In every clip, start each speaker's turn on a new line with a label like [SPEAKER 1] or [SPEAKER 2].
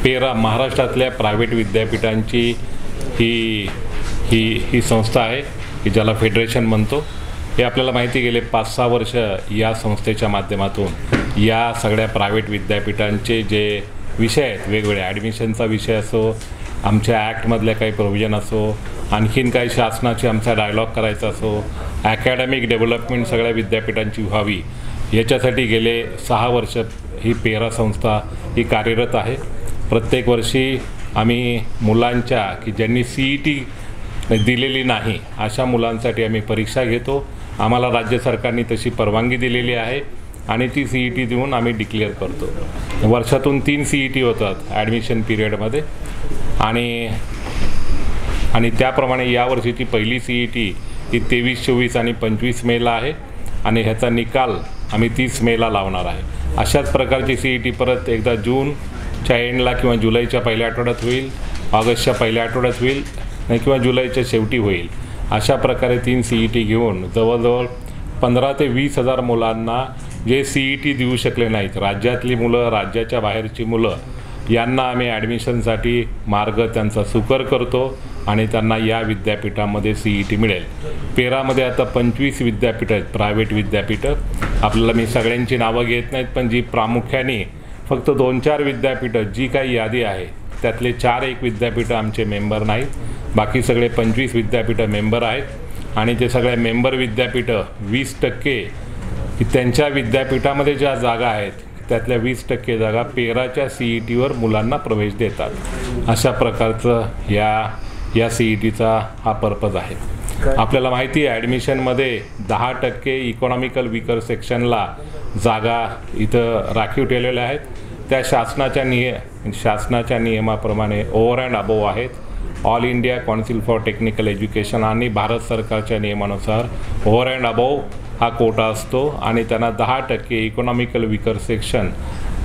[SPEAKER 1] पेरा महाराष्ट्रातल्या प्रायव्हेट विद्यापीठांची ही संस्था आहे की ज्याला फेडरेशन म्हणतो। हे आपल्याला माहिती गेले 5-6 वर्ष या संस्थेच्या माध्यमातून या सगळ्या प्रायव्हेट विद्यापीठांचे जे विषय आहेत, वेगवेगळे ॲडमिशनचा विषय असो, आमच्या ॲक्टमधल्या काही प्रोव्हिजन असो, आणखीन काही शासनाची आमचा डायलॉग करायचा असो, ॲकॅडमिक डेव्हलपमेंट सगळ्या विद्यापीठांची व्हावी, याच्यासाठी गेले 6 वर्ष ही पेरा संस्था ही कार्यरत आहे। प्रत्येक वर्षी आम्ही मुलांच्या की ज्यांनी CET दिलेली नाही अशा मुलांसाठी आम्ही परीक्षा घेतो। आम्हाला राज्य सरकारने तशी परवानगी दिलेली आहे आणि ती CET देऊन आम्ही डिक्लेअर करतो। वर्षातून 3 CET होतात ॲडमिशन पिरियडमध्ये आणि त्याप्रमाणे यावर्षीची पहिली CET ही 23, 24 आणि 25 मेला आहे आणि ह्याचा निकाल आम्ही 30 मेला लावणार आहे। अशाच प्रकारची CET परत एकदा जूनच्या एंडला किंवा जुलैच्या पहिल्या आठवड्यात होईल, ऑगस्टच्या पहिल्या आठवड्यात होईल किंवा जुलैच्या शेवटी होईल। अशा प्रकारे 3 CET घेऊन जवळजवळ 15,000 ते 20,000 मुलांना जे CET देऊ शकले नाहीत, राज्यातली मुलं, राज्याच्या बाहेरची मुलं, यांना आम्ही ॲडमिशनसाठी मार्ग त्यांचा सुकर करतो आणि त्यांना या विद्यापीठामध्ये CET मिळेल। पेरामध्ये आता 25 विद्यापीठं आहेत, प्रायव्हेट विद्यापीठं। आपल्याला मी सगळ्यांची नावं घेत नाहीत, पण जी प्रामुख्याने फक्त 2-4 विद्यापीठं जी काही यादी आहे त्यातले 4-1 विद्यापीठं आमचे मेंबर नाहीत, बाकी सगळे 25 विद्यापीठं मेंबर आहेत। आणि ते सगळे मेंबर विद्यापीठं 20% की त्यांच्या विद्यापीठामध्ये ज्या जागा आहेत त्यातल्या 20% जागा पेराच्या CETवर मुलांना प्रवेश देतात। अशा प्रकारचं या CETचा हा पर्पज आहे। आपल्याला माहिती आहे ॲडमिशनमध्ये 10% इकॉनॉमिकल वीकर सेक्शनला जागा इथं राखीव ठेवलेल्या आहेत। त्या शासनाच्या नियमाप्रमाणे ओव्हर अँड अबोव आहेत। All India council for technical education आणि भारत सरकारच्या नियमानुसार ओव्हर अँड अबोव हा कोटा असतो आणि त्यांना 10% इकॉनॉमिकल वीकर सेक्शन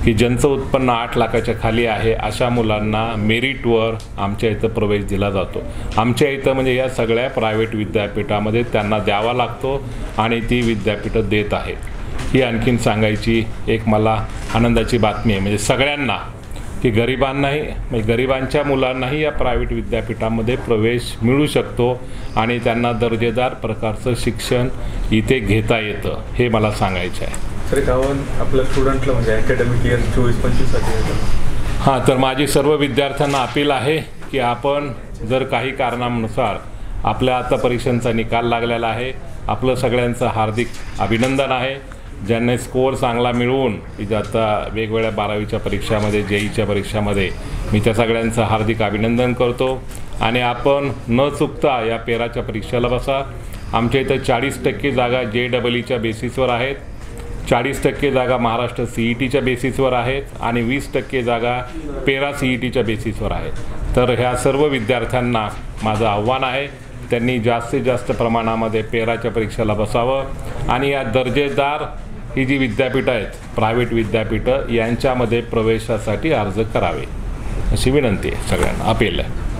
[SPEAKER 1] की ज्यांचं उत्पन्न 8 लाखाच्या खाली आहे अशा मुलांना मेरिटवर आमच्या इथं प्रवेश दिला जातो। आमच्या इथं म्हणजे या सगळ्या प्रायव्हेट विद्यापीठामध्ये त्यांना द्यावा लागतो आणि ती विद्यापीठं देत आहेत। ही आणखीन सांगायची एक मला आनंदाची बातमी आहे, म्हणजे सगळ्यांना की गरिबांच्या मुलांनाही या प्रायव्हेट विद्यापीठामध्ये प्रवेश मिळू शकतो आणि त्यांना दर्जेदार प्रकारचं शिक्षण इथे घेता येतं, हे मला सांगायचं आहे।
[SPEAKER 2] आपल्या स्टुडंटला म्हणजे अकॅडमिक इयर 24-25
[SPEAKER 1] हां, तर माझी सर्व विद्यार्थ्यांना अपील आहे की आपण जर काही कारणानुसार आपल्या आता परीक्षांचा निकाल लागलेला आहे, आपलं सगळ्यांचं हार्दिक अभिनंदन आहे। ज्यांनी स्कोअर चांगला मिळवून की आता वेगवेगळ्या 12वीच्या परीक्षामध्ये, JEEच्या परीक्षामध्ये, मी त्या सगळ्यांचं हार्दिक अभिनंदन करतो आणि आपण न चुकता या पेराच्या परीक्षेला बसा। आमच्या इथं 40% जागा JEEच्या बेसिसवर आहेत, 40% जागा महाराष्ट्र CETच्या बेसिसवर आहेत आणि 20% जागा पेरा CETच्या बेसिसवर आहेत। तर ह्या सर्व विद्यार्थ्यांना माझं आव्हान आहे, त्यांनी जास्तीत जास्त प्रमाणामध्ये पेराच्या परीक्षेला बसावं आणि या दर्जेदार ही जी विद्यापीठं आहेत, प्रायव्हेट विद्यापीठं, यांच्यामध्ये प्रवेशासाठी अर्ज करावे अशी विनंती आहे, सगळ्यांना अपील आहे।